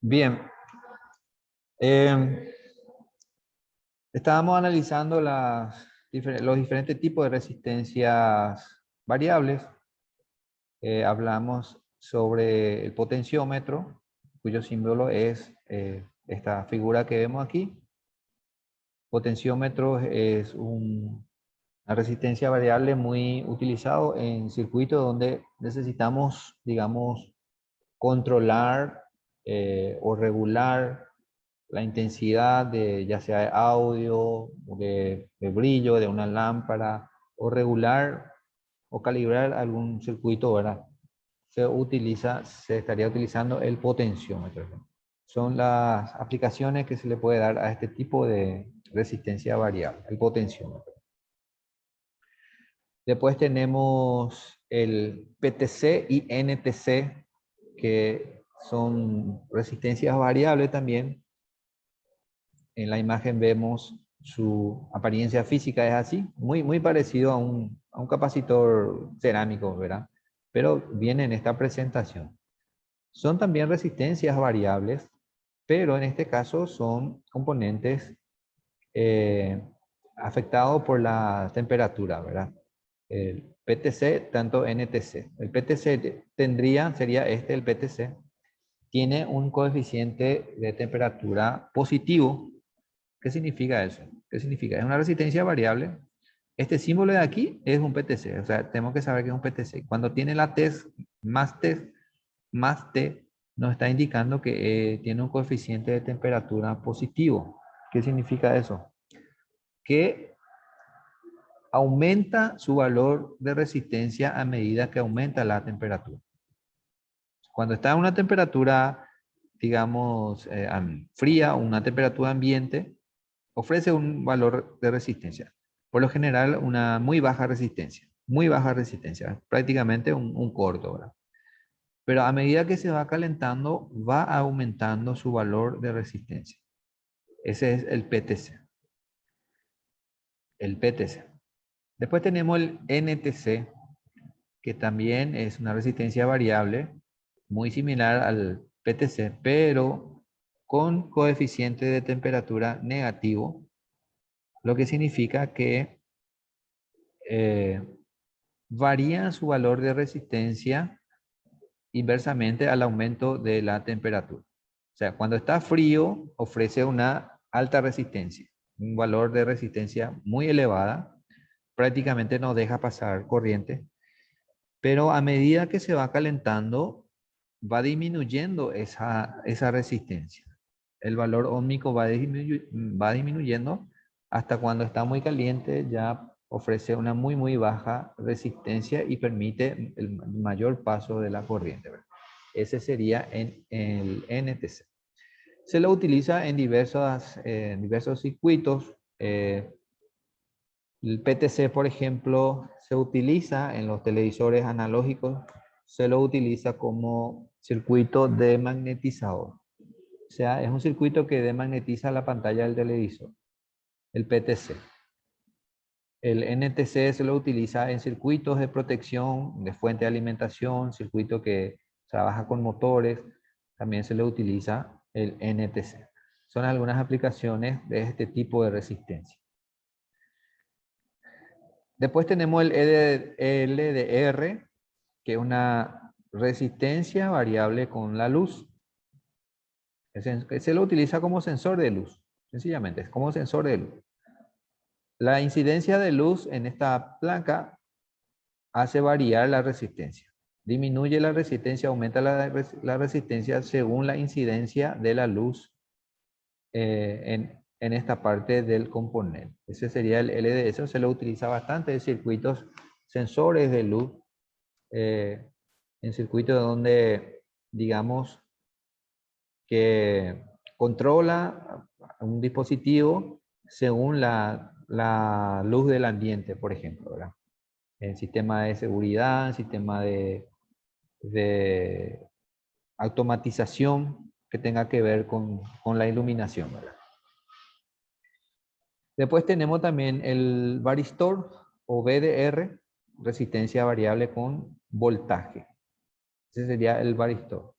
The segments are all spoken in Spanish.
Bien, eh, estábamos analizando los diferentes tipos de resistencias variables. Hablamos sobre el potenciómetro, cuyo símbolo es esta figura que vemos aquí. Potenciómetro es una resistencia variable muy utilizado en circuitos donde necesitamos, digamos, controlar o regular la intensidad de ya sea de audio, de brillo, de una lámpara, o regular o calibrar algún circuito, ¿verdad? Se estaría utilizando el potenciómetro. Son las aplicaciones que se le puede dar a este tipo de resistencia variable, el potenciómetro. Después tenemos el PTC y NTC, que son resistencias variables también. En la imagen vemos su apariencia física, es así, muy parecido a un capacitor cerámico, ¿verdad? Pero viene en esta presentación. Son también resistencias variables, pero en este caso son componentes afectados por la temperatura, ¿verdad? El PTC, tanto NTC. El PTC sería el PTC, tiene un coeficiente de temperatura positivo. ¿Qué significa eso? ¿Qué significa? Es una resistencia variable. Este símbolo de aquí es un PTC, o sea, tenemos que saber que es un PTC. Cuando tiene la T más T, nos está indicando que tiene un coeficiente de temperatura positivo. ¿Qué significa eso? Que aumenta su valor de resistencia a medida que aumenta la temperatura. Cuando está a una temperatura, digamos, fría, una temperatura ambiente, ofrece un valor de resistencia. Por lo general, una muy baja resistencia, prácticamente un corto, ¿verdad? Pero a medida que se va calentando, va aumentando su valor de resistencia. Ese es el PTC. El PTC. Después tenemos el NTC, que también es una resistencia variable, muy similar al PTC, pero con coeficiente de temperatura negativo, lo que significa que varía su valor de resistencia inversamente al aumento de la temperatura. O sea, cuando está frío, ofrece una alta resistencia, un valor de resistencia muy elevada, prácticamente no deja pasar corriente, pero a medida que se va calentando, va disminuyendo esa resistencia. El valor óhmico va disminuyendo hasta cuando está muy caliente, ya ofrece una muy baja resistencia y permite el mayor paso de la corriente, ¿verdad? Ese sería en el NTC. Se lo utiliza en diversos circuitos. El PTC, por ejemplo, se utiliza en los televisores analógicos, se lo utiliza como circuito demagnetizador. O sea, es un circuito que demagnetiza la pantalla del televisor, el PTC. El NTC se lo utiliza en circuitos de protección, de fuente de alimentación, circuito que trabaja con motores, también se le utiliza el NTC. Son algunas aplicaciones de este tipo de resistencia. Después tenemos el LDR, que es una resistencia variable con la luz. Se lo utiliza como sensor de luz, sencillamente, es como sensor de luz. La incidencia de luz en esta placa hace variar la resistencia. Disminuye la resistencia, aumenta la resistencia según la incidencia de la luz en esta parte del componente. Ese sería el LDS, se lo utiliza bastante en circuitos sensores de luz, en circuitos donde, digamos, que controla un dispositivo según la luz del ambiente, por ejemplo, ¿verdad? En sistema de seguridad, en sistema de automatización que tenga que ver con la iluminación, ¿verdad? Después tenemos también el varistor o VDR, resistencia variable con voltaje. Ese sería el varistor.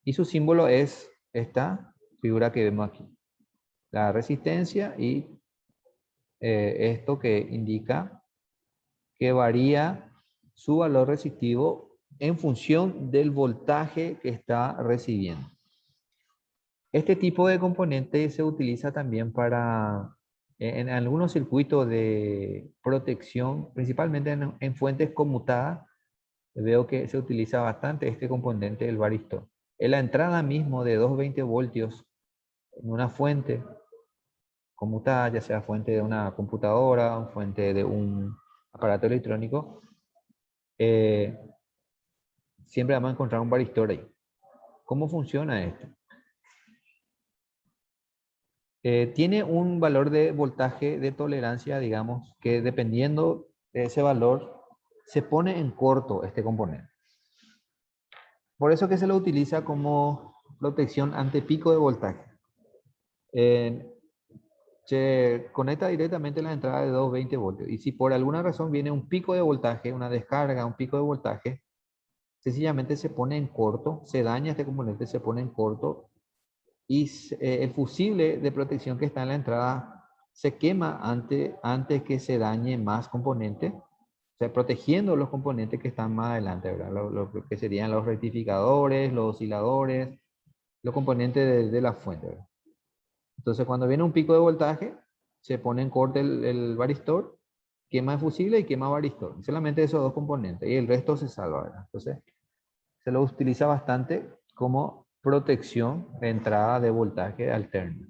Y su símbolo es esta figura que vemos aquí. La resistencia y esto que indica que varía su valor resistivo en función del voltaje que está recibiendo. Este tipo de componente se utiliza también para, en algunos circuitos de protección, principalmente en fuentes conmutadas, veo que se utiliza bastante este componente del varistor. En la entrada mismo de 220 voltios en una fuente conmutada, ya sea fuente de una computadora o fuente de un aparato electrónico, siempre vamos a encontrar un varistor ahí. ¿Cómo funciona esto? Tiene un valor de voltaje de tolerancia, digamos, que dependiendo de ese valor, se pone en corto este componente. Por eso que se lo utiliza como protección ante pico de voltaje. Se conecta directamente a la entrada de 220 voltios. Y si por alguna razón viene un pico de voltaje, una descarga, un pico de voltaje, sencillamente se pone en corto, se daña este componente, se pone en corto y el fusible de protección que está en la entrada se quema antes que se dañe más componentes, o sea, protegiendo los componentes que están más adelante, ¿verdad? Lo que serían los rectificadores, los osciladores, los componentes de la fuente, ¿verdad? Entonces, cuando viene un pico de voltaje, se pone en corte el varistor, quema el fusible y quema varistor. Solamente esos dos componentes y el resto se salva, ¿verdad? Entonces, se lo utiliza bastante como protección de entrada de voltaje alterno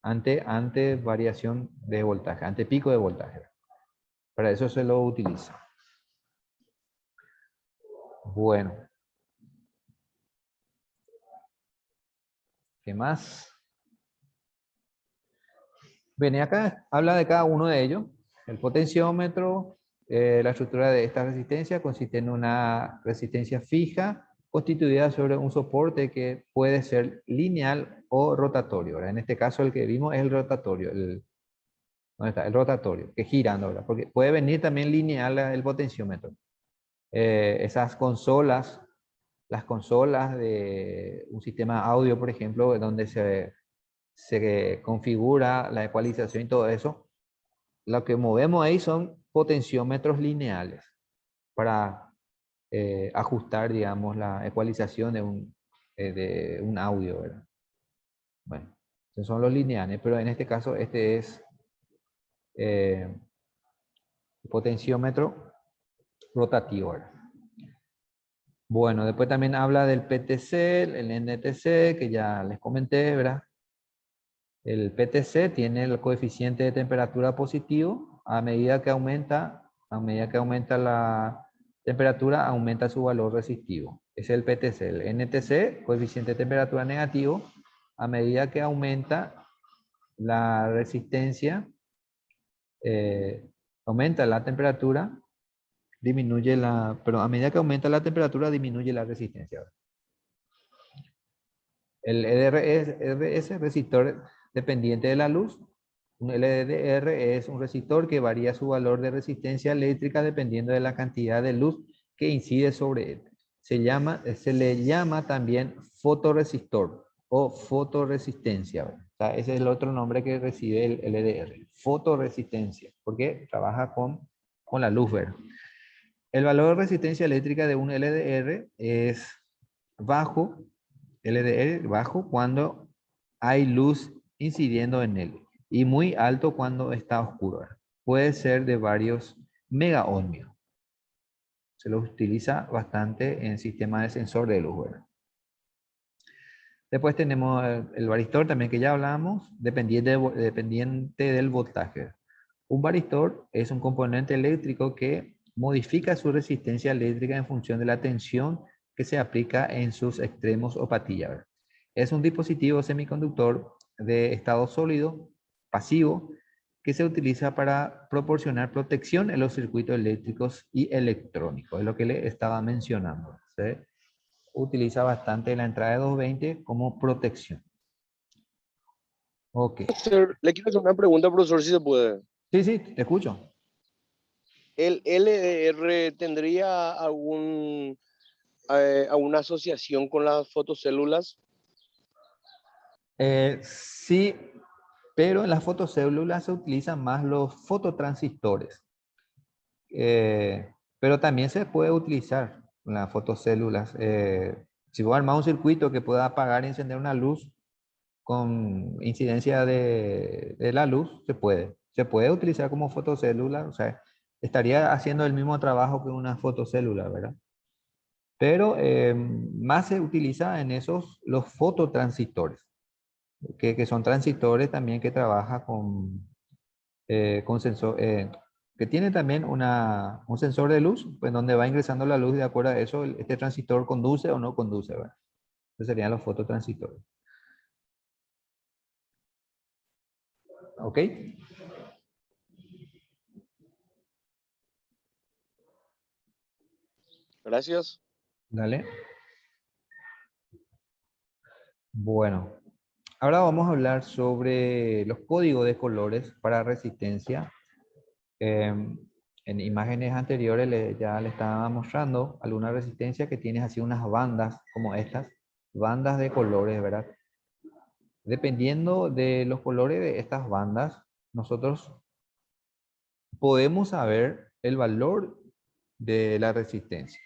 ante variación de voltaje, ante pico de voltaje. Para eso se lo utiliza. Bueno. ¿Qué más? Bien, y acá habla de cada uno de ellos. El potenciómetro, la estructura de esta resistencia consiste en una resistencia fija constituida sobre un soporte que puede ser lineal o rotatorio, ¿verdad? En este caso el que vimos es el rotatorio, ¿dónde está? El rotatorio, que girando, ¿verdad? Porque puede venir también lineal el potenciómetro. Esas consolas, las consolas de un sistema audio, por ejemplo, donde se configura la ecualización y todo eso, lo que movemos ahí son potenciómetros lineales para ajustar, digamos, la ecualización de un audio, ¿verdad? Bueno, esos son los lineales, pero en este caso este es eh, potenciómetro rotativo, ¿verdad? Bueno, después también habla del PTC, el NTC, que ya les comenté, ¿verdad? El PTC tiene el coeficiente de temperatura positivo. A medida que aumenta la temperatura, aumenta su valor resistivo. Es el PTC. El NTC, coeficiente de temperatura negativo. A medida que aumenta la resistencia, aumenta la temperatura, pero a medida que aumenta la temperatura, disminuye la resistencia. El RS, resistor dependiente de la luz. Un LDR es un resistor que varía su valor de resistencia eléctrica dependiendo de la cantidad de luz que incide sobre él. Se le llama también fotoresistor o fotoresistencia. O sea, ese es el otro nombre que recibe el LDR, fotoresistencia, porque trabaja con la luz, ¿verdad? El valor de resistencia eléctrica de un LDR es bajo, LDR bajo cuando hay luz incidiendo en él y muy alto cuando está oscuro. Puede ser de varios megaohmios. Se lo utiliza bastante en sistemas de sensor de luz, ¿verdad? Después tenemos el varistor también que ya hablamos, dependiente del voltaje. Un varistor es un componente eléctrico que modifica su resistencia eléctrica en función de la tensión que se aplica en sus extremos o patillas. Es un dispositivo semiconductor de estado sólido, pasivo, que se utiliza para proporcionar protección en los circuitos eléctricos y electrónicos. Es lo que le estaba mencionando. Se utiliza bastante la entrada de 220 como protección. Ok. Le quiero hacer una pregunta, profesor, si se puede. Sí, sí, te escucho. ¿El LDR tendría alguna asociación con las fotocélulas? Sí, pero en las fotocélulas se utilizan más los fototransistores. Pero también se puede utilizar las fotocélulas. Si vos armás un circuito que pueda apagar y encender una luz con incidencia de la luz, se puede. Se puede utilizar como fotocélula, o sea, estaría haciendo el mismo trabajo que una fotocélula, ¿verdad? Pero más se utiliza en esos los fototransistores, que son transistores también que trabaja con sensor, que tiene también un sensor de luz, pues donde va ingresando la luz y de acuerdo a eso, este transistor conduce o no conduce, ¿verdad? Esos serían los fototransistores. ¿Ok? Gracias. Dale. Bueno, ahora vamos a hablar sobre los códigos de colores para resistencia. En imágenes anteriores ya le estaba mostrando alguna resistencia que tiene así unas bandas como estas, bandas de colores, ¿verdad? Dependiendo de los colores de estas bandas, nosotros podemos saber el valor de la resistencia.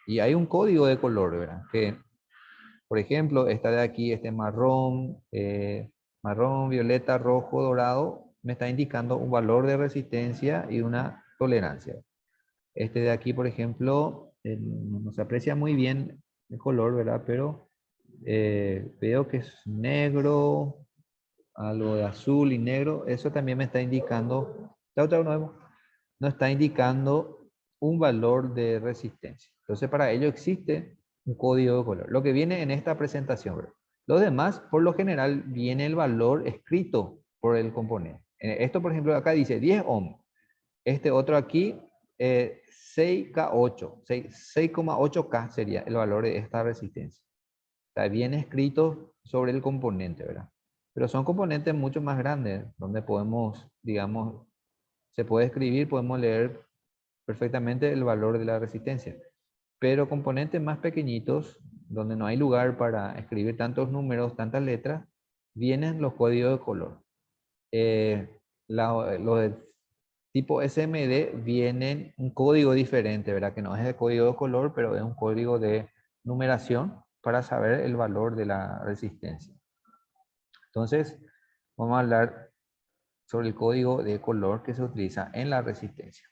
Y hay un código de color, ¿verdad? Que, por ejemplo, esta de aquí, este marrón, marrón, violeta, rojo, dorado, me está indicando un valor de resistencia y una tolerancia. Este de aquí, por ejemplo, no se aprecia muy bien el color, ¿verdad? Pero veo que es negro, algo de azul y negro. Eso también me está indicando, nuevo, nos está indicando un valor de resistencia. Entonces, para ello existe un código de color. Lo que viene en esta presentación, ¿verdad? Los demás, por lo general, viene el valor escrito por el componente. Esto, por ejemplo, acá dice 10 ohm. Este otro aquí, 6K8, 6,8K sería el valor de esta resistencia. Está bien escrito sobre el componente, ¿verdad? Pero son componentes mucho más grandes, donde podemos, digamos, se puede escribir, podemos leer perfectamente el valor de la resistencia. Pero componentes más pequeñitos, donde no hay lugar para escribir tantos números, tantas letras, vienen los códigos de color. Los de tipo SMD vienen un código diferente, ¿verdad? Que no es el código de color, pero es un código de numeración para saber el valor de la resistencia. Entonces, vamos a hablar sobre el código de color que se utiliza en la resistencia.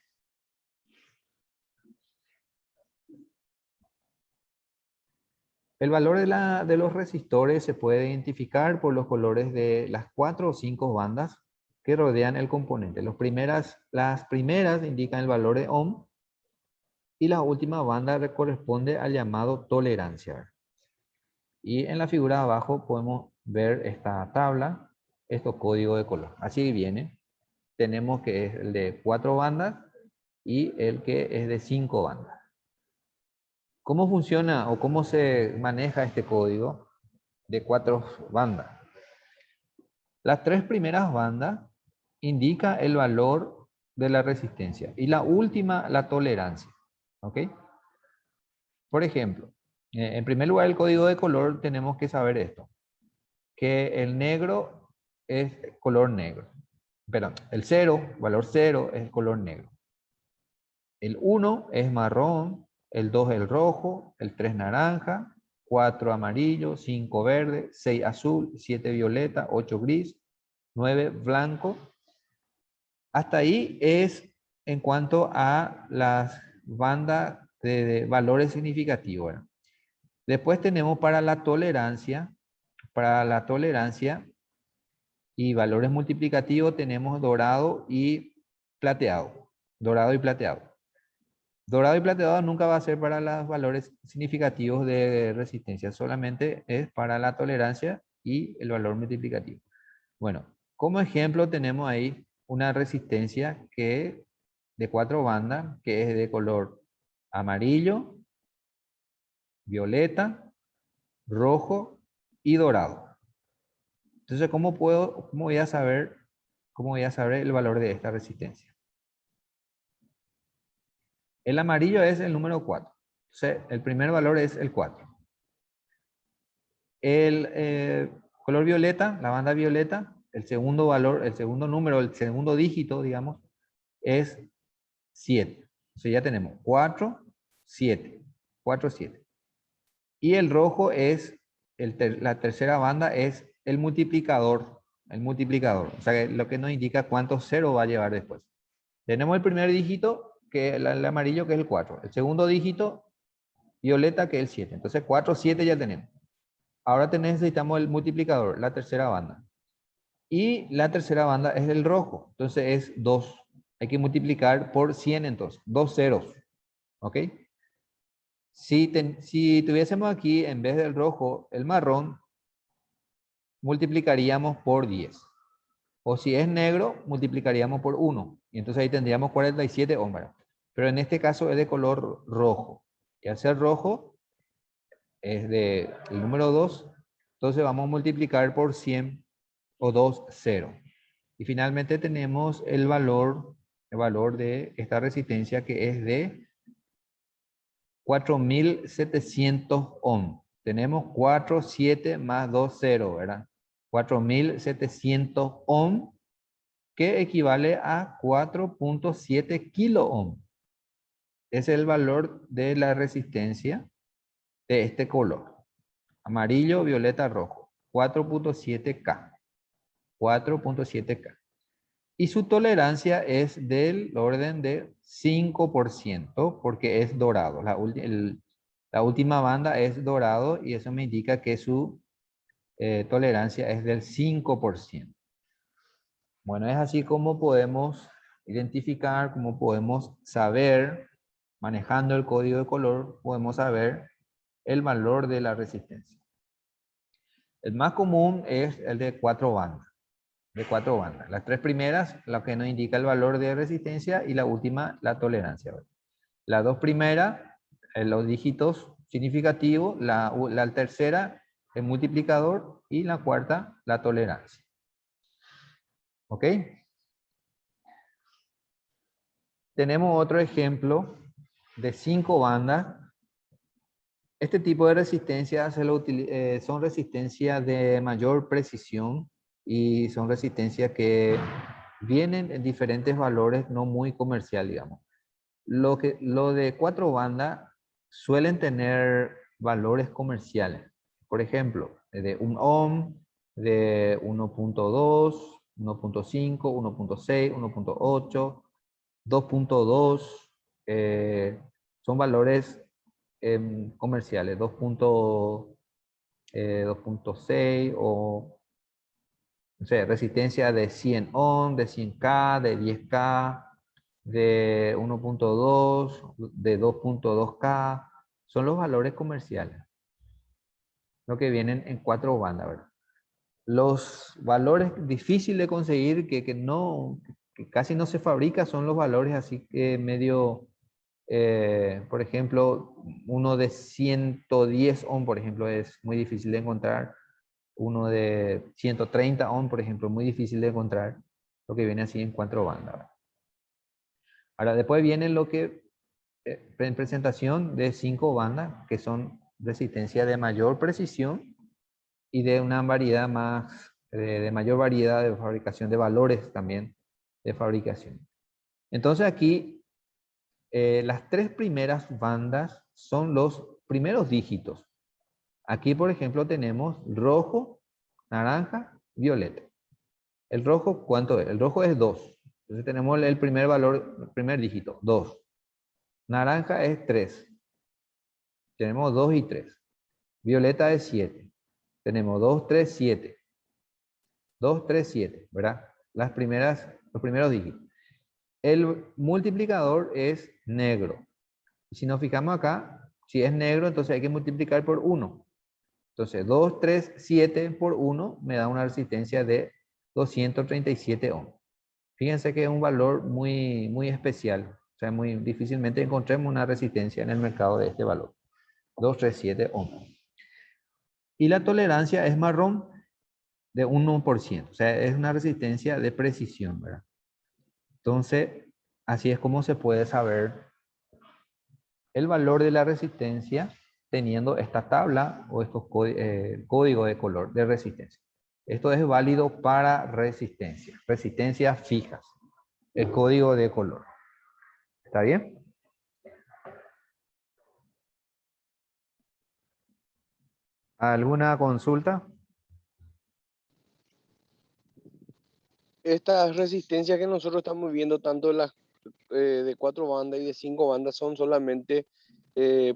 El valor de los resistores se puede identificar por los colores de las 4 o 5 bandas que rodean el componente. Las primeras indican el valor de ohm y la última banda corresponde al llamado tolerancia. Y en la figura de abajo podemos ver esta tabla, estos códigos de color. Así viene. Tenemos que es el de 4 bandas y el que es de 5 bandas. ¿Cómo funciona o cómo se maneja este código de 4 bandas? Las 3 primeras bandas indica el valor de la resistencia y la última la tolerancia. ¿Ok? Por ejemplo, en primer lugar el código de color tenemos que saber esto, que el negro es color negro. Perdón, el 0, valor 0 es color negro. El 1 es marrón, el 2 el rojo, el 3 naranja, 4 amarillo, 5 verde, 6 azul, 7 violeta, 8 gris, 9 blanco. Hasta ahí es en cuanto a las bandas de valores significativos. Después tenemos para la tolerancia y valores multiplicativos tenemos dorado y plateado. Dorado y plateado. Dorado y plateado nunca va a ser para los valores significativos de resistencia, solamente es para la tolerancia y el valor multiplicativo. Bueno, como ejemplo tenemos ahí una resistencia que de 4 bandas, que es de color amarillo, violeta, rojo y dorado. Entonces, ¿cómo voy a saber el valor de esta resistencia? El amarillo es el número 4. Entonces, el primer valor es el 4. Color violeta, la banda violeta, el segundo valor, el segundo número, el segundo dígito, digamos, es 7. O sea, ya tenemos 4, 7. 4, 7. Y el rojo es, la tercera banda es el multiplicador. El multiplicador. O sea, lo que nos indica cuántos ceros va a llevar después. Tenemos el primer dígito, que el amarillo, que es el 4. El segundo dígito, violeta, que es el 7. Entonces 4, 7 ya tenemos. Ahora necesitamos el multiplicador, la tercera banda. Y la tercera banda es el rojo. Entonces es 2. Hay que multiplicar por 100 entonces. 2 ceros. ¿Ok? Si tuviésemos aquí, en vez del rojo, el marrón, multiplicaríamos por 10. O si es negro, multiplicaríamos por 1. Y entonces ahí tendríamos 47 ohms. Pero en este caso es de color rojo. Y al ser rojo, es de el número 2. Entonces vamos a multiplicar por 100 o 2, 0. Y finalmente tenemos el valor de esta resistencia, que es de 4700 ohms. Tenemos 4, 7 más 2, 0, ¿verdad? 4700 ohms, que equivale a 4.7 kilo ohm. Es el valor de la resistencia de este color. Amarillo, violeta, rojo. 4.7K. 4.7K. Y su tolerancia es del orden de 5%, porque es dorado. La última banda es dorado y eso me indica que su tolerancia es del 5%. Bueno, es así como podemos identificar, como podemos saber, manejando el código de color, podemos saber el valor de la resistencia. El más común es el de 4 bandas. De 4 bandas. Las 3 primeras, lo que nos indica el valor de resistencia, y la última, la tolerancia. Las 2 primeras, los dígitos significativos, la tercera, el multiplicador, y la cuarta, la tolerancia. ¿Ok? Tenemos otro ejemplo de 5 bandas. Este tipo de resistencias son resistencias de mayor precisión y son resistencias que vienen en diferentes valores, no muy comercial, digamos. Lo de 4 bandas suelen tener valores comerciales. Por ejemplo, de 1 ohm, de 1.2, 1.5, 1.6, 1.8, 2.2, son valores comerciales, 2.6 o no sé, resistencia de 100 ohm, de 100K, de 10K, de 1.2, de 2.2K, son los valores comerciales, lo que vienen en 4 bandas, ¿verdad? Los valores difíciles de conseguir, que casi no se fabrica, son los valores así que medio, por ejemplo, uno de 110 ohm, por ejemplo, es muy difícil de encontrar. Uno de 130 ohm, por ejemplo, muy difícil de encontrar, lo que viene así en 4 bandas, ¿verdad? Ahora, después viene lo que, en presentación de 5 bandas, que son resistencia de mayor precisión y de una variedad más, de mayor variedad de fabricación, de valores también de fabricación. Entonces aquí, las 3 primeras bandas son los primeros dígitos. Aquí, por ejemplo, tenemos rojo, naranja, violeta. El rojo, ¿cuánto es? El rojo es 2. Entonces tenemos el primer valor, el primer dígito, 2. Naranja es 3. Tenemos 2 y 3. Violeta es 7. Tenemos 2, 3, 7. 2, 3, 7, ¿verdad? Los primeros dígitos. El multiplicador es negro. Si nos fijamos acá, si es negro, entonces hay que multiplicar por 1. Entonces 2, 3, 7 por 1 me da una resistencia de 237 ohms. Fíjense que es un valor muy, muy especial. O sea, muy difícilmente encontremos una resistencia en el mercado de este valor. 237 ohms. Y la tolerancia es marrón, de 1%. O sea, es una resistencia de precisión, ¿verdad? Entonces, así es como se puede saber el valor de la resistencia teniendo esta tabla o estos códigos de color de resistencia. Esto es válido para resistencia, resistencias fijas, el código de color. ¿Está bien? ¿Alguna consulta? Estas resistencias que nosotros estamos viendo, tanto las de 4 bandas y de 5 bandas, son solamente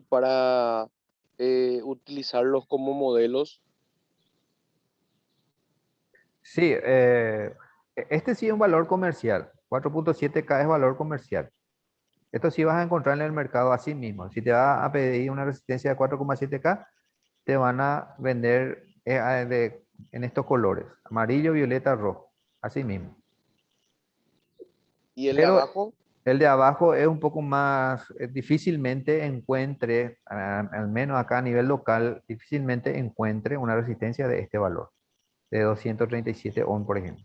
para utilizarlos como modelos. Sí, este sí es un valor comercial. 4.7K es valor comercial. Esto sí vas a encontrar en el mercado así mismo. Si te va a pedir una resistencia de 4,7K, te van a vender en estos colores, amarillo, violeta, rojo, así mismo. Y el de Pero abajo, el de abajo es un poco más, difícilmente encuentre, al menos acá a nivel local, difícilmente encuentre una resistencia de este valor, de 237 ohm, por ejemplo.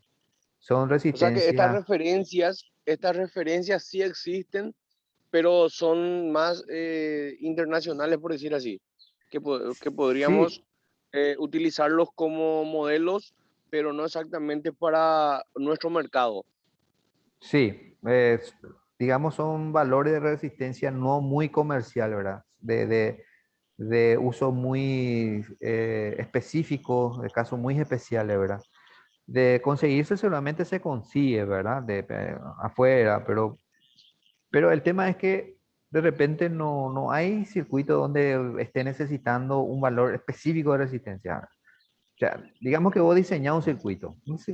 Son o sea que resistencias, estas referencias sí existen, pero son más internacionales, por decir así, que podríamos sí, utilizarlos como modelos, pero no exactamente para nuestro mercado. sí, digamos son valores de resistencia no muy comercial, ¿verdad? De uso muy específico, de casos muy especiales, ¿verdad? De conseguirse solamente se consigue, ¿verdad? Afuera, pero el tema es que de repente no hay circuito donde esté necesitando un valor específico de resistencia. O sea, digamos que vos diseñás un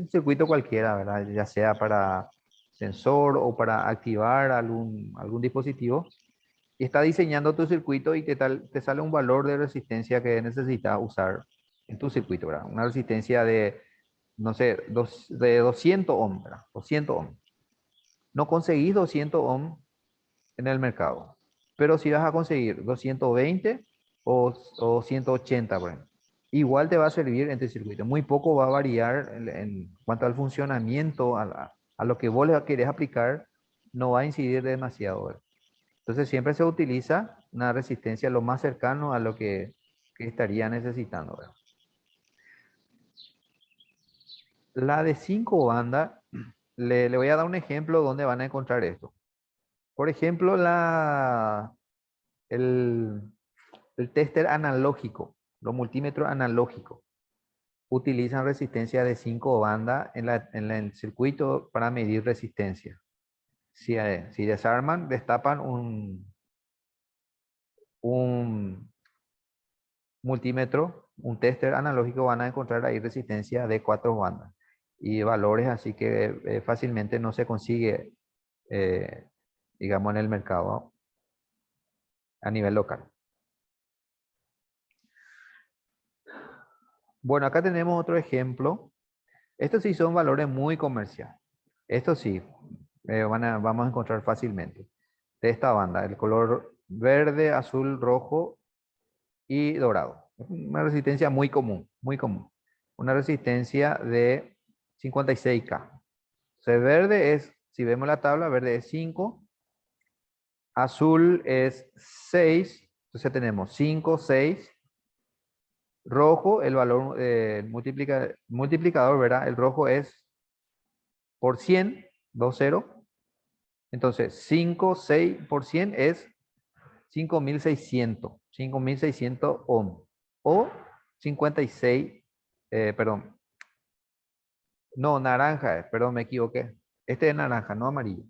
circuito cualquiera, ¿verdad? Ya sea para sensor o para activar algún dispositivo, y está diseñando tu circuito y te sale un valor de resistencia que necesitas usar en tu circuito, ¿verdad? Una resistencia de, no sé, de 200 ohms, ¿verdad? 200 ohms. No conseguís 200 ohms en el mercado, pero si vas a conseguir 220 o 180, por ejemplo, igual te va a servir en tu circuito. Muy poco va a variar en cuanto al funcionamiento, a lo que vos le querés aplicar, no va a incidir demasiado, ¿verdad? Entonces siempre se utiliza una resistencia lo más cercano a lo que estaría necesitando, ¿verdad? La de 5 bandas, le voy a dar un ejemplo donde van a encontrar esto. Por ejemplo, el, el tester analógico, los multímetros analógicos, utilizan resistencia de 5 bandas en el circuito para medir resistencia. Si desarman, destapan un multímetro, un tester analógico, van a encontrar ahí resistencia de 4 bandas y valores así que fácilmente no se consigue, eh, digamos, en el mercado a nivel local. Bueno, acá tenemos otro ejemplo. Estos sí son valores muy comerciales. Estos sí, vamos a encontrar fácilmente. De esta banda, el color verde, azul, rojo y dorado. Una resistencia muy común, muy común. Una resistencia de 56K. O sea, verde es, si vemos la tabla, verde es 5, azul es 6, entonces tenemos 5, 6, rojo, el valor multiplicador, ¿verdad? El rojo es por 100, 2, 0. Entonces, 5, 6 por 100 es 5.600 ohm. O 56, perdón, no, naranja es, perdón, me equivoqué. Este es naranja, no amarillo.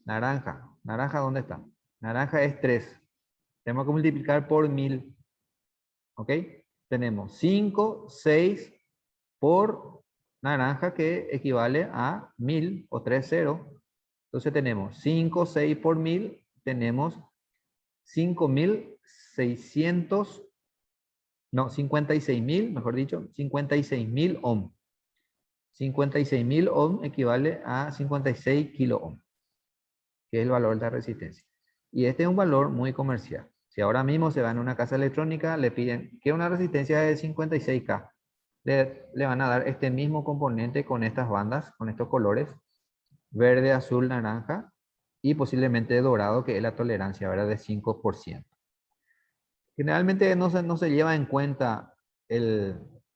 Naranja, naranja, ¿dónde está? Naranja es 3. Tenemos que multiplicar por 1000. ¿Ok? Tenemos 5, 6 por naranja, que equivale a 1000 o 3, 0. Entonces tenemos 5, 6 por 1000, tenemos 5600, no, 56.000, mejor dicho, 56.000 ohm. 56.000 ohm equivale a 56 kilo ohm, que es el valor de la resistencia. Y este es un valor muy comercial. Si ahora mismo se va en una casa electrónica, le piden que una resistencia de 56K, le van a dar este mismo componente con estas bandas, con estos colores, verde, azul, naranja y posiblemente dorado, que es la tolerancia, ¿verdad? De 5%. Generalmente no se lleva en cuenta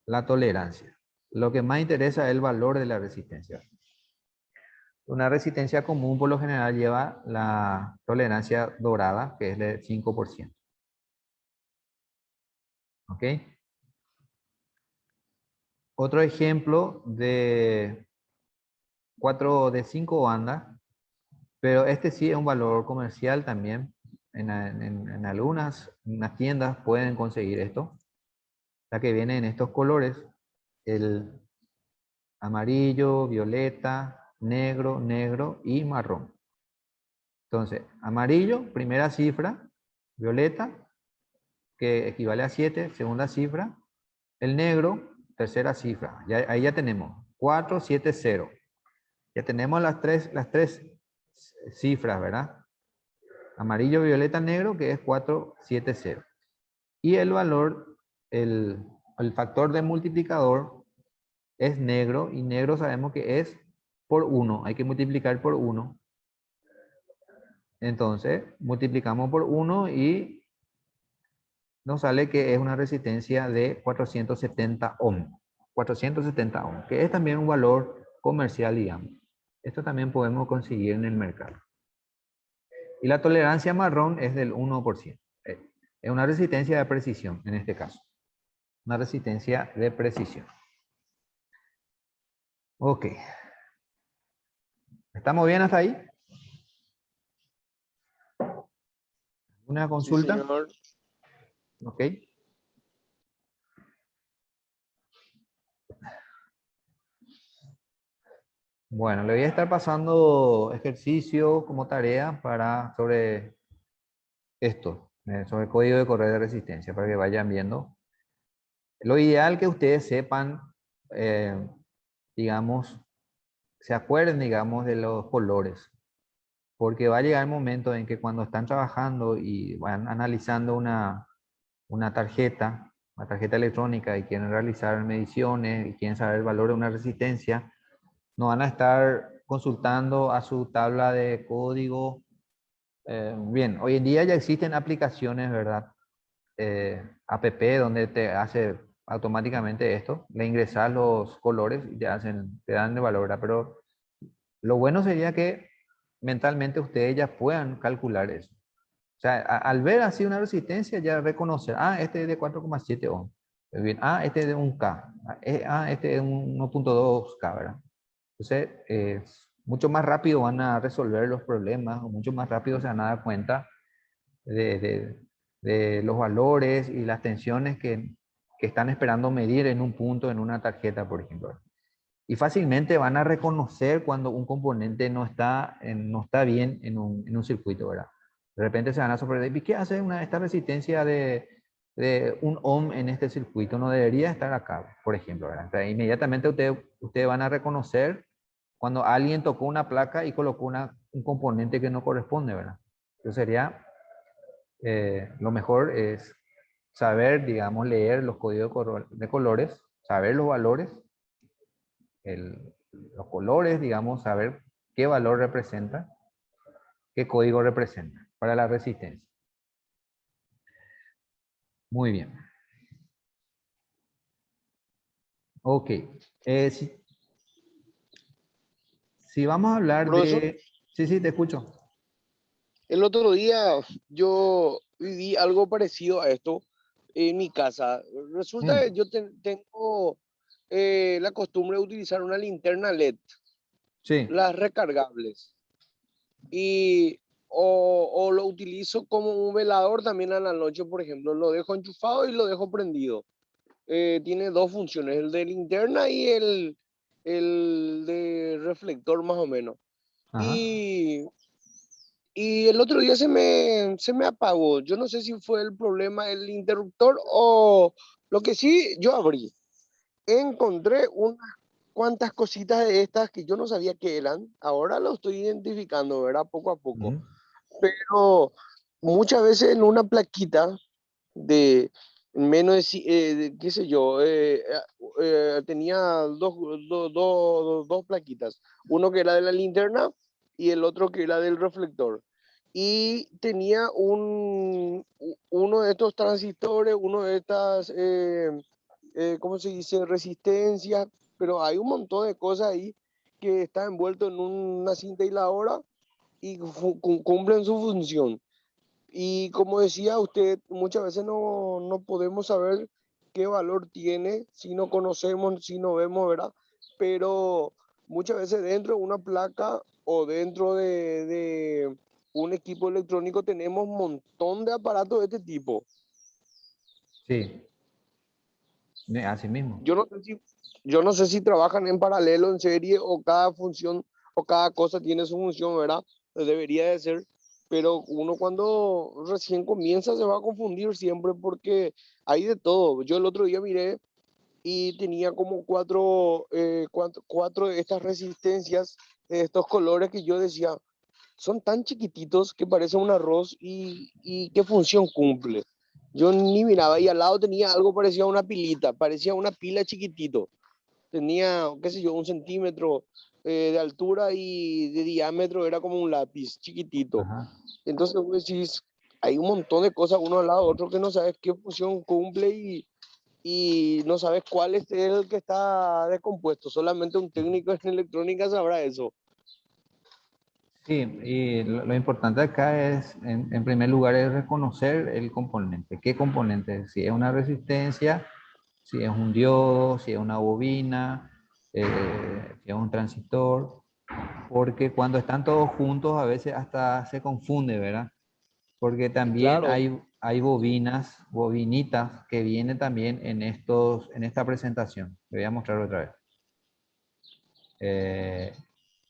la tolerancia. lo que más interesa es el valor de la resistencia. Una resistencia común por lo general lleva la tolerancia dorada, que es de 5%. ¿Ok? Otro ejemplo de 5 bandas, pero este sí es un valor comercial también. En algunas tiendas pueden conseguir esto, la que viene en estos colores, el amarillo, violeta, negro, negro y marrón. Entonces, amarillo, primera cifra, violeta, que equivale a 7, segunda cifra, el negro, tercera cifra. Ahí ya tenemos 4, 7, 0. Ya tenemos las tres cifras, ¿verdad? Amarillo, violeta, negro, que es 4, 7, 0. Y el valor, el factor de multiplicador es negro, y negro sabemos que es por 1. Hay que multiplicar por 1. Entonces, multiplicamos por 1 y nos sale que es una resistencia de 470 ohm. 470 ohm, que es también un valor comercial, digamos. Esto también podemos conseguir en el mercado. Y la tolerancia marrón es del 1%. Es una resistencia de precisión, en este caso. Una resistencia de precisión. Ok. ¿Estamos bien hasta ahí? ¿Una Sí, consulta? señor. Ok. Bueno, le voy a estar pasando ejercicio como tarea sobre esto, sobre el código de correa de resistencia, para que vayan viendo. Lo ideal que ustedes sepan, digamos, se acuerden, digamos, de los colores, porque va a llegar el momento en que cuando están trabajando y van analizando una tarjeta electrónica, y quieren realizar mediciones y quieren saber el valor de una resistencia, no van a estar consultando a su tabla de código. Bien, hoy en día ya existen aplicaciones, ¿verdad? App donde te hace automáticamente esto, le ingresas los colores y te dan de valor, ¿verdad? Pero lo bueno sería que mentalmente ustedes ya puedan calcular eso. O sea, al ver así una resistencia, ya reconocer, este es de 4,7 ohm. Bien, este es de 1K. Este es un 1,2K, ¿verdad? Entonces, mucho más rápido van a resolver los problemas, o mucho más rápido se van a dar cuenta de, de- de los valores y las tensiones que están esperando medir en un punto, en una tarjeta, por ejemplo. Y fácilmente van a reconocer cuando un componente no está bien en un circuito, ¿verdad? De repente se van a sorprender, ¿y qué hace esta resistencia de 1 ohm en este circuito? No debería estar acá, por ejemplo, ¿verdad? Entonces, inmediatamente ustedes van a reconocer cuando alguien tocó una placa y colocó un componente que no corresponde, ¿verdad? Entonces sería, lo mejor es saber, digamos, leer los códigos de colores, saber los valores, los colores, digamos, saber qué valor representa, qué código representa para la resistencia. Muy bien. Ok. Si vamos a hablar Profesor, de... Sí, sí, te escucho. el otro día yo viví algo parecido a esto en mi casa. Resulta que Mm, yo tengo la costumbre de utilizar una linterna LED, sí. las recargables, y o lo utilizo como un velador también a la noche, por ejemplo. Lo dejo enchufado y lo dejo prendido. Tiene dos funciones, el de linterna y el de reflector más o menos. Ajá. Y Y el otro día se me apagó. Yo no sé si fue el problema el interruptor o lo que sí, yo abrí. Encontré unas cuantas cositas de estas que yo no sabía que eran. Ahora lo estoy identificando, ¿verdad? Poco a poco. Ujú. Pero muchas veces en una plaquita de menos qué sé yo, tenía dos plaquitas, uno que era de la linterna y el otro que era del reflector. Y tenía uno de estos transistores, uno de estas, ¿cómo se dice? Resistencias. pero hay un montón de cosas ahí que están envueltos en una cinta aisladora y cumplen su función. Y como decía usted, muchas veces no podemos saber qué valor tiene si no conocemos, si no vemos, ¿verdad? Pero muchas veces dentro de una placa o dentro de un equipo electrónico tenemos un montón de aparatos de este tipo. Sí, así mismo. Yo no sé si, yo no sé si trabajan en paralelo, en serie, o cada función o cada cosa tiene su función, ¿verdad? Debería de ser, pero uno cuando recién comienza se va a confundir siempre porque hay de todo. Yo el otro día miré y tenía como cuatro de estas resistencias, de estos colores que yo decía, son tan chiquititos que parece un arroz y qué función cumple. Yo ni miraba y al lado tenía algo parecido a una pilita, parecía una pila chiquitito. Tenía, qué sé yo, 1 centímetro de altura y de diámetro era como un lápiz chiquitito. Ajá. Entonces vos decís, hay un montón de cosas uno al lado de otro que no sabes qué función cumple y no sabes cuál es el que está descompuesto. Solamente un técnico en electrónica sabrá eso. Sí, y lo importante acá es, en primer lugar, es reconocer el componente. ¿Qué componente? Si es una resistencia, si es un diodo, si es una bobina, si es un transistor, porque cuando están todos juntos a veces hasta se confunde, ¿verdad? Porque también Claro, hay bobinas, bobinitas que vienen también en esta presentación. Le voy a mostrar otra vez. Eh,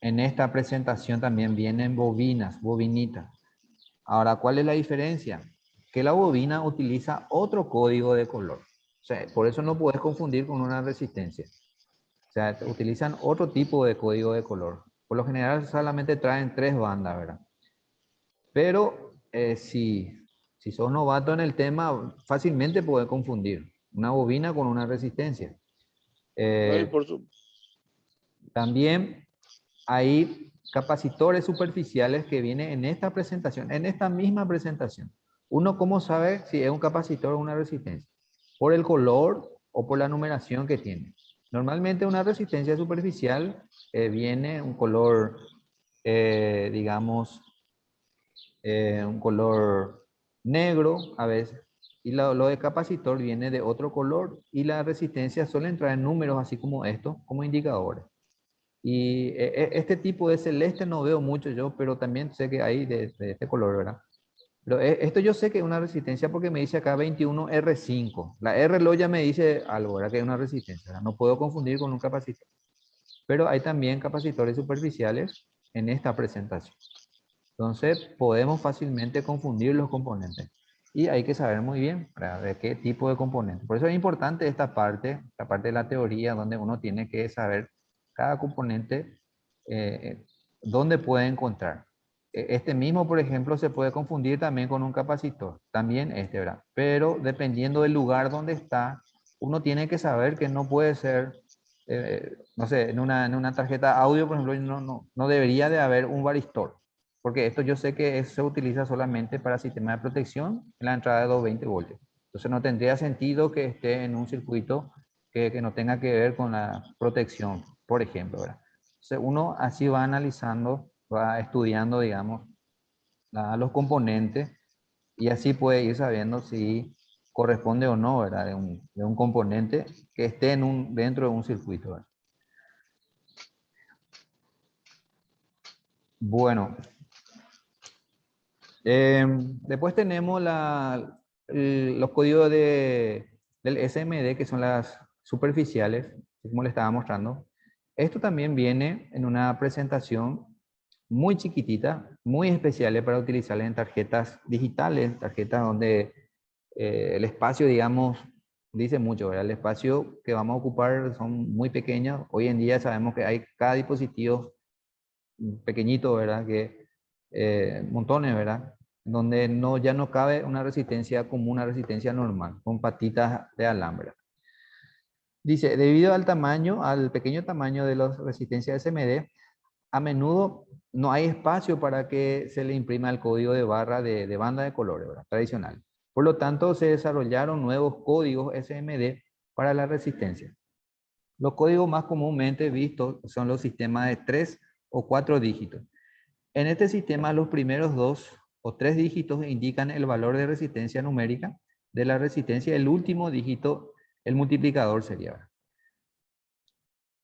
en esta presentación también vienen bobinas, bobinitas. Ahora, ¿cuál es la diferencia? Que la bobina utiliza otro código de color. O sea, por eso no puedes confundir con una resistencia. O sea, utilizan otro tipo de código de color. Por lo general solamente traen 3 bandas, ¿verdad? Pero si sos novato en el tema, fácilmente puedes confundir una bobina con una resistencia. ay, Eh, por su, También hay capacitores superficiales que vienen en esta presentación, en esta misma presentación. Uno, ¿cómo sabe si es un capacitor o una resistencia? Por el color o por la numeración que tiene. Normalmente una resistencia superficial viene un color, digamos, un color negro a veces, y lo de capacitor viene de otro color, y la resistencia suele entrar en números así como estos, como indicadores. Y este tipo de celeste no veo mucho yo, pero también sé que hay de este color, ¿verdad? Pero esto yo sé que es una resistencia porque me dice acá 21R5. La R lo ya me dice algo, ¿verdad? Que es una resistencia, ¿verdad? No puedo confundir con un capacitor. Pero hay también capacitores superficiales en esta presentación. Entonces podemos fácilmente confundir los componentes. Y hay que saber muy bien para ver qué tipo de componente. Por eso es importante esta parte, la parte de la teoría, donde uno tiene que saber cada componente, dónde puede encontrar. Este mismo, por ejemplo, se puede confundir también con un capacitor. También este, ¿verdad? Pero dependiendo del lugar donde está, uno tiene que saber que no puede ser, no sé, en una tarjeta audio, por ejemplo, no debería de haber un varistor, porque esto yo sé que se utiliza solamente para sistema de protección en la entrada de 220 voltios. Entonces no tendría sentido que esté en un circuito que no tenga que ver con la protección, por ejemplo, ¿verdad? Entonces uno así va analizando, va estudiando, digamos, los componentes, y así puede ir sabiendo si corresponde o no, ¿verdad? De un componente que esté dentro de un circuito, ¿verdad? Bueno, después tenemos los códigos del SMD, que son las superficiales, como le estaba mostrando. Esto también viene en una presentación muy chiquitita, muy especiales para utilizarla en tarjetas digitales, tarjetas donde el espacio, digamos, dice mucho, ¿verdad? El espacio que vamos a ocupar son muy pequeños. Hoy en día sabemos que hay cada dispositivo pequeñito, ¿verdad? Que montones, ¿verdad? Donde no, ya no cabe una resistencia como una resistencia normal, con patitas de alambre. Dice, debido al tamaño, al pequeño tamaño de las resistencias SMD, a menudo no hay espacio para que se le imprima el código de barra de banda de colores, ¿verdad? Tradicional. Por lo tanto, se desarrollaron nuevos códigos SMD para la resistencia. Los códigos más comúnmente vistos son los sistemas de 3 o 4 dígitos. En este sistema, los primeros 2 o 3 dígitos indican el valor de resistencia numérica de la resistencia. El último dígito, el multiplicador sería.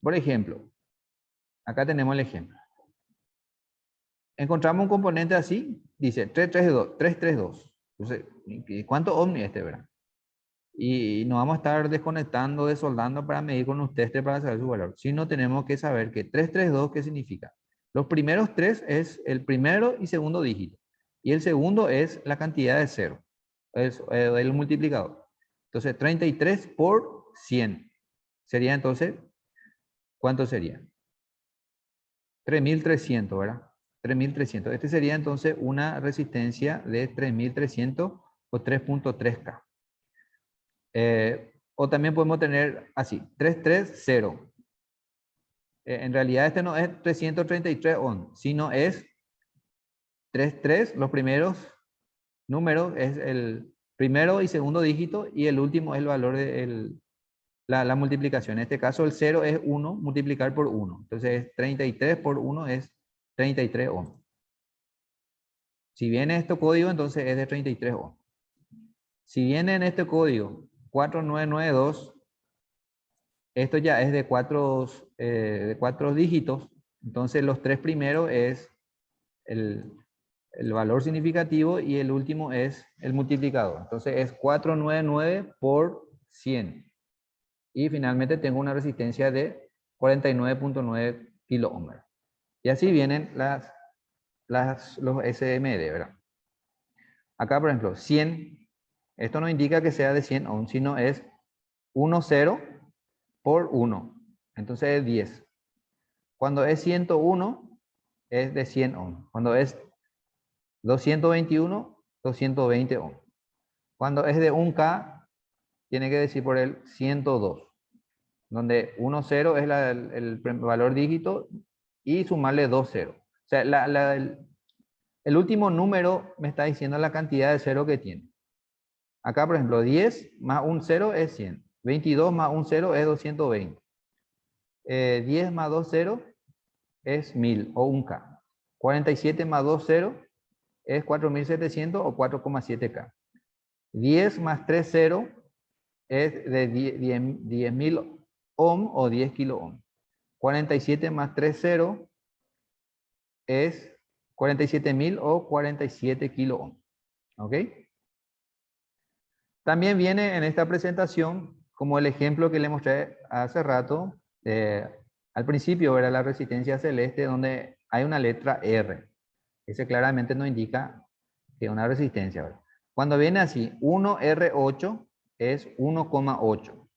Por ejemplo, acá tenemos el ejemplo. Encontramos un componente así, dice 332. Entonces, ¿cuánto ohm es este, verdad? Y nos vamos a estar desconectando, desoldando para medir con un tester para saber su valor. Si no, tenemos que saber que 332, ¿qué significa? Los primeros 3 es el primero y segundo dígito. Y el segundo es la cantidad de 0. Es el multiplicador. Entonces, 33 por 100. Sería entonces, ¿cuánto sería? 3300, ¿verdad? 3300. Este sería entonces una resistencia de 3300 o 3.3K. O también podemos tener así, 330. En realidad este no es 333 ohm, sino es 33, los primeros números es el primero y segundo dígito y el último es el valor de la multiplicación. En este caso el 0 es 1, multiplicar por 1. Entonces es 33 por 1 es 33 ohm. Si viene este código, entonces es de 33 ohm. Si viene en este código 4992, esto ya es de cuatro dígitos, entonces los 3 primeros es el valor significativo y el último es el multiplicador. Entonces es 499 por 100. Y finalmente tengo una resistencia de 49.9 kilo ohm. Y así vienen los SMD, ¿verdad? Acá, por ejemplo, 100. Esto no indica que sea de 100 ohm, sino es 10 por 1. Entonces es 10. Cuando es 101, es de 100 ohm. Cuando es 221, 220 ohm. Cuando es de 1K, tiene que decir por el 102. Donde 10 es el valor dígito y sumarle 20. O sea, el último número me está diciendo la cantidad de cero que tiene. Acá, por ejemplo, 10 más un 0 es 100. 22 más un 0 es 220. 10 más 2 0 es 1000 o 1K. 47 más 2 0 es 4700 o 4,7K. 10 más 3 0 es de 10.000 ohm o 10 kilo ohm. 47 más 3 0 es 47.000 o 47 kilo ohm. ¿Ok? También viene en esta presentación, como el ejemplo que le mostré hace rato, al principio era la resistencia celeste donde hay una letra R. Ese claramente nos indica que es una resistencia, ¿verdad? Cuando viene así, 1R8 es 1,8.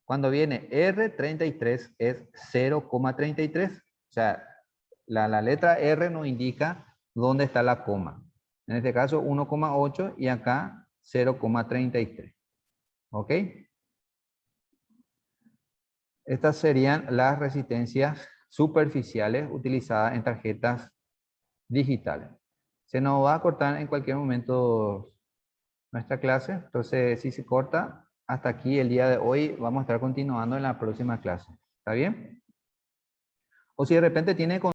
Cuando viene R33 es 0,33. O sea, la letra R nos indica dónde está la coma. En este caso 1,8 y acá 0,33. ¿Ok? Estas serían las resistencias superficiales utilizadas en tarjetas digitales. Se nos va a cortar en cualquier momento nuestra clase, entonces si se corta, hasta aquí el día de hoy, vamos a estar continuando en la próxima clase. ¿Está bien? O si de repente tiene